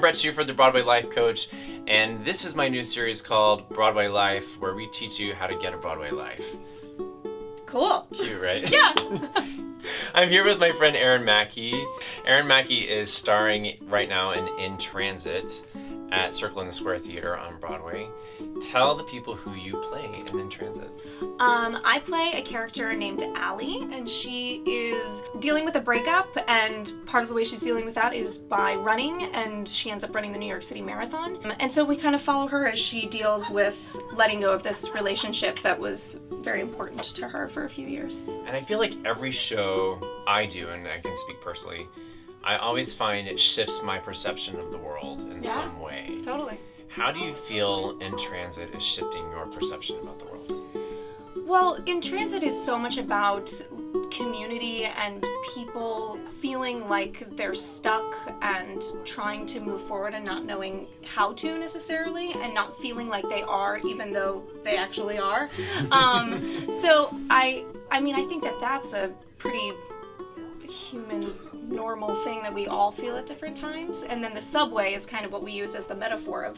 Bret Shuford, the Broadway Life Coach, and this is my new series called Broadway Life, where we teach you how to get a Broadway life. Cool. Cute, right? Yeah. I'm here with my friend Erin Mackey. Erin Mackey is starring right now in Transit at Circle in the Square Theater on Broadway. Tell the people who you play in Transit. I play a character named Allie, and she is dealing with a breakup, and part of the way she's dealing with that is by running, and she ends up running the New York City Marathon. And so we kind of follow her as she deals with letting go of this relationship that was very important to her for a few years. And I feel like every show I do, and I can speak personally, I always find it shifts my perception of the world in some way. Totally. How do you feel In Transit is shifting your perception about the world? Well, In Transit is so much about community and people feeling like they're stuck and trying to move forward and not knowing how to necessarily, and not feeling like they are even though they actually are. So I think that that's a pretty human, normal thing that we all feel at different times. And then the subway is kind of what we use as the metaphor of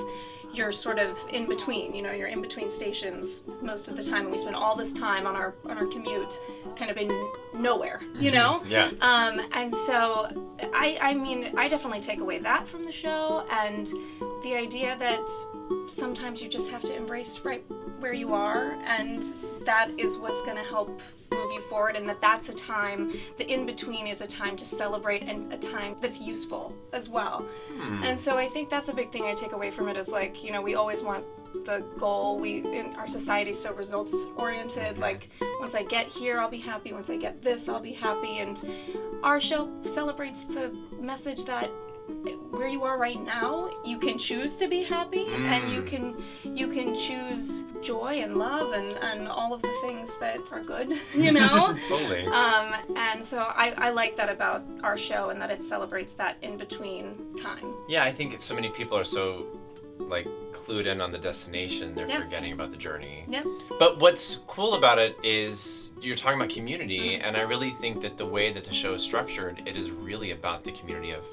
you're sort of in between, you're in between stations most of the time, and we spend all this time on our commute kind of in nowhere, Yeah. And so I definitely take away that from the show, and the idea that sometimes you just have to embrace right where you are, and that is what's going to help move you forward, and that's a time, the in-between is a time to celebrate and a time that's useful as well. And so I think that's a big thing I take away from it, is like, we always want the goal. In our society is so results oriented, like once I get here I'll be happy, once I get this I'll be happy, and our show celebrates the message that where you are right now, you can choose to be happy, and you can choose joy and love and all of the things that are good, Totally. And so I like that about our show, and that it celebrates that in-between time. Yeah, I think so many people are so clued in on the destination, they're forgetting about the journey. Yep. But what's cool about it is you're talking about community, and I really think that the way that the show is structured, it is really about the community of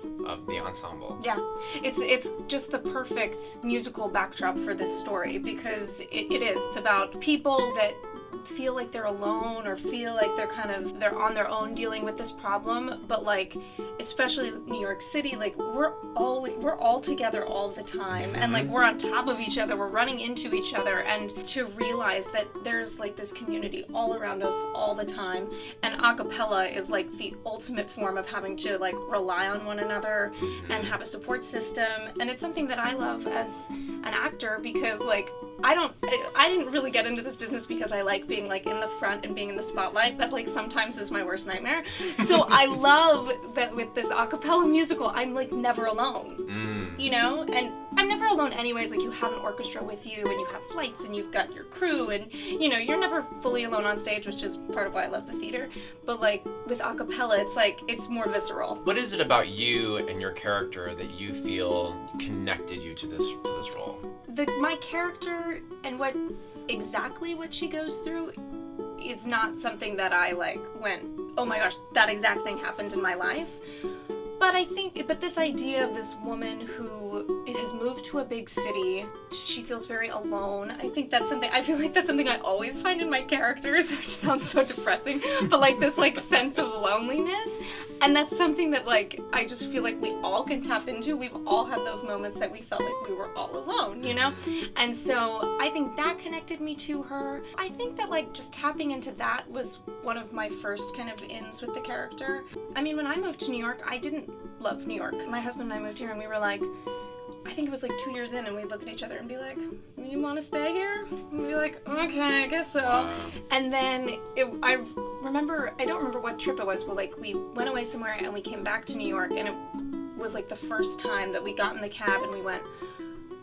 the ensemble. Yeah, it's just the perfect musical backdrop for this story, because it is. It's about people that feel like they're alone, or feel like they're on their own dealing with this problem, but especially New York City, we're all together all the time, and we're on top of each other, we're running into each other, and to realize that there's this community all around us all the time, and acapella is the ultimate form of having to rely on one another and have a support system. And it's something that I love as an actor, because I didn't really get into this business because I like being in the front and being in the spotlight. That sometimes is my worst nightmare. So I love that with this a cappella musical, I'm never alone. And I'm never alone anyways. You have an orchestra with you, and you have flights, and you've got your crew, and you're never fully alone on stage, which is part of why I love the theater. But with a cappella, it's more visceral. What is it about you and your character that you feel connected you to this role? My character and what she goes through is not something that I went, oh my gosh, that exact thing happened in my life. But this idea of this woman who has moved to a big city, she feels very alone. I feel like that's something I always find in my characters, which sounds so depressing, but this sense of loneliness. And that's something that I just feel like we all can tap into. We've all had those moments that we felt like we were all alone, And so I think that connected me to her. I think that just tapping into that was one of my first kind of ins with the character. When I moved to New York, I didn't love New York. My husband and I moved here, and we were I think it was 2 years in, and we'd look at each other and be like, you want to stay here? And we'd be like, okay, I guess so. Wow. And then I don't remember what trip it was, but we went away somewhere, and we came back to New York, and it was the first time that we got in the cab, and we went,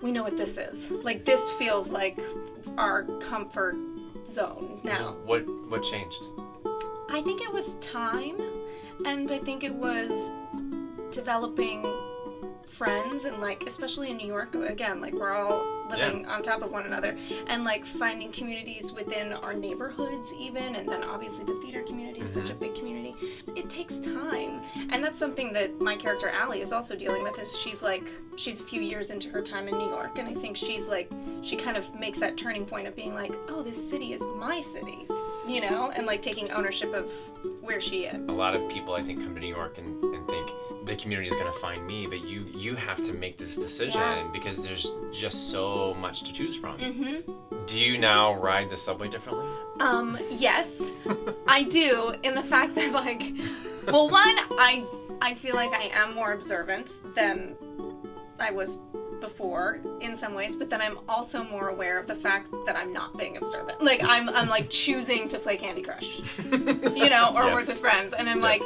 we know what this is. This feels like our comfort zone now. What changed? I think it was time, and I think it was developing friends, and especially in New York, again, we're all living on top of one another, and finding communities within our neighborhoods even, and then obviously the theater community is such a big community. It takes time, and that's something that my character Allie is also dealing with, is she's a few years into her time in New York, and I think she kind of makes that turning point of being like, oh, this city is my city, you know, and like taking ownership of where she is. A lot of people, I think, come to New York and think the community is going to find me, but you have to make this decision because there's just so much to choose from. Mm-hmm. Do you now ride the subway differently? Yes, I do, in the fact that, like, well, one, I feel like I am more observant than I was before in some ways, but then I'm also more aware of the fact that I'm not being observant. Like, I'm like choosing to play Candy Crush, you know, or work with friends, and I'm like,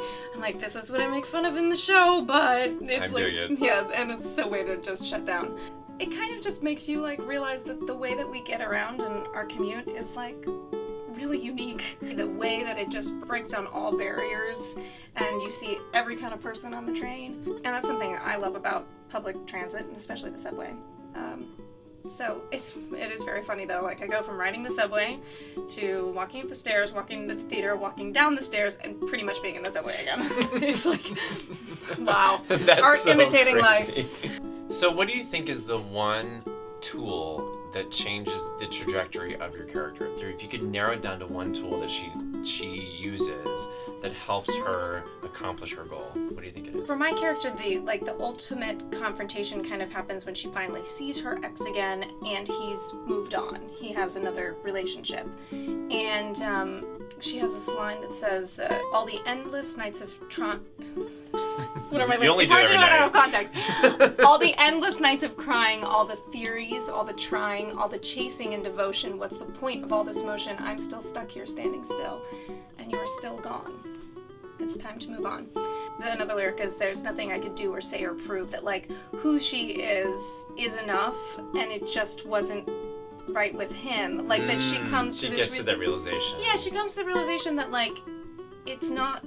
this is what I make fun of in the show, but it's doing it. Yeah, and it's a way to just shut down. It kind of just makes you like realize that the way that we get around in our commute is like really unique. The way that it just breaks down all barriers, and you see every kind of person on the train, and that's something I love about public transit, and especially the subway. So it is very funny though. Like, I go from riding the subway to walking up the stairs, walking to the theater, walking down the stairs, and pretty much being in the subway again. It's like, wow, art so imitating crazy. Life. So what do you think is the one tool that changes the trajectory of your character? If you could narrow it down to one tool that she uses that helps her accomplish her goal, what do you think it is? For my character, the ultimate confrontation kind of happens when she finally sees her ex again, and he's moved on. He has another relationship, and she has this line that says, "All the endless nights of what am I like? You only it's do hard it to every know out night. of context. All the endless nights of crying, all the theories, all the trying, all the chasing and devotion. What's the point of all this motion? I'm still stuck here standing still, and you are still gone. It's time to move on." Then another lyric is, "There's nothing I could do or say or prove that, like, who she is enough, and it just wasn't right with him." Like, that she comes to this... She gets to that realization. Yeah, she comes to the realization that, like, it's not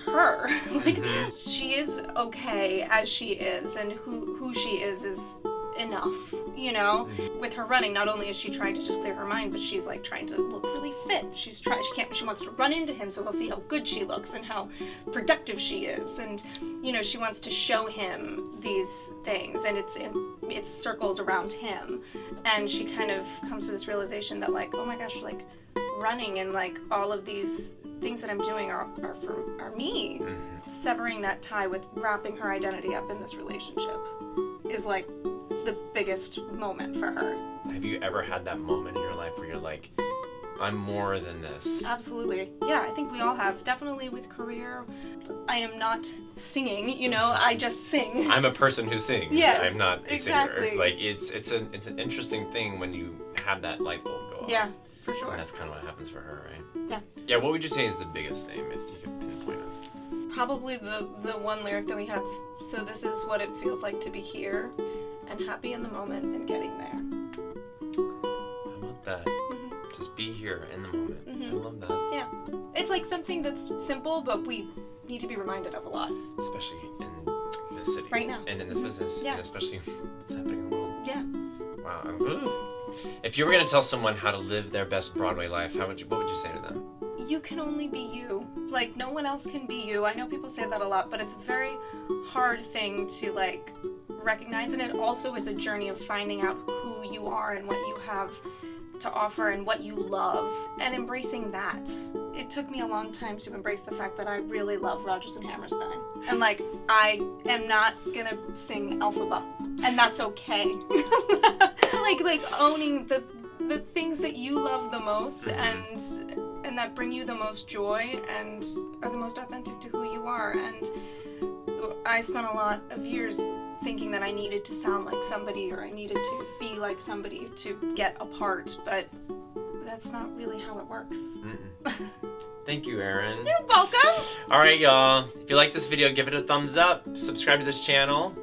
her. Like, she is okay as she is, and who she is enough, you know? With her running, not only is she trying to just clear her mind, but she's like trying to look really fit. She wants to run into him so he'll see how good she looks and how productive she is, and, you know, she wants to show him these things, and it circles around him, and she kind of comes to this realization that, like, oh my gosh, like, running and like all of these things that I'm doing are me. Severing that tie with wrapping her identity up in this relationship is like the biggest moment for her. Have you ever had that moment in your life where you're like, I'm more than this? Absolutely. Yeah, I think we all have. Definitely with career. I am not singing, you know, I just sing. I'm a person who sings. Yes, I'm not a exactly. singer. Like, it's an interesting thing when you have that light bulb go off. Yeah, for sure. And that's kind of what happens for her, right? Yeah. Yeah, what would you say is the biggest thing, if you could pinpoint it? Probably the one lyric that we have. So this is what it feels like to be here and happy in the moment and getting there. I love that. Just be here in the moment. I love that. Yeah. It's like something that's simple, but we need to be reminded of a lot. Especially in this city. Right now. And in this business. Yeah. And especially what's happening in the world. Yeah. Wow. If you were going to tell someone how to live their best Broadway life, what would you say to them? You can only be you. Like, no one else can be you. I know people say that a lot, but it's a very hard thing to, like, recognize, and it also is a journey of finding out who you are and what you have to offer and what you love, and embracing that. It took me a long time to embrace the fact that I really love Rodgers and Hammerstein, and like, I am not gonna sing Elphaba, and that's okay. like owning the things that you love the most and that bring you the most joy and are the most authentic to who you are. And I spent a lot of years thinking that I needed to sound like somebody or I needed to be like somebody to get a part, but that's not really how it works. Thank you, Erin. You're welcome. All right, y'all. If you like this video, give it a thumbs up, subscribe to this channel,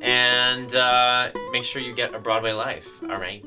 and make sure you get a Broadway life. All right?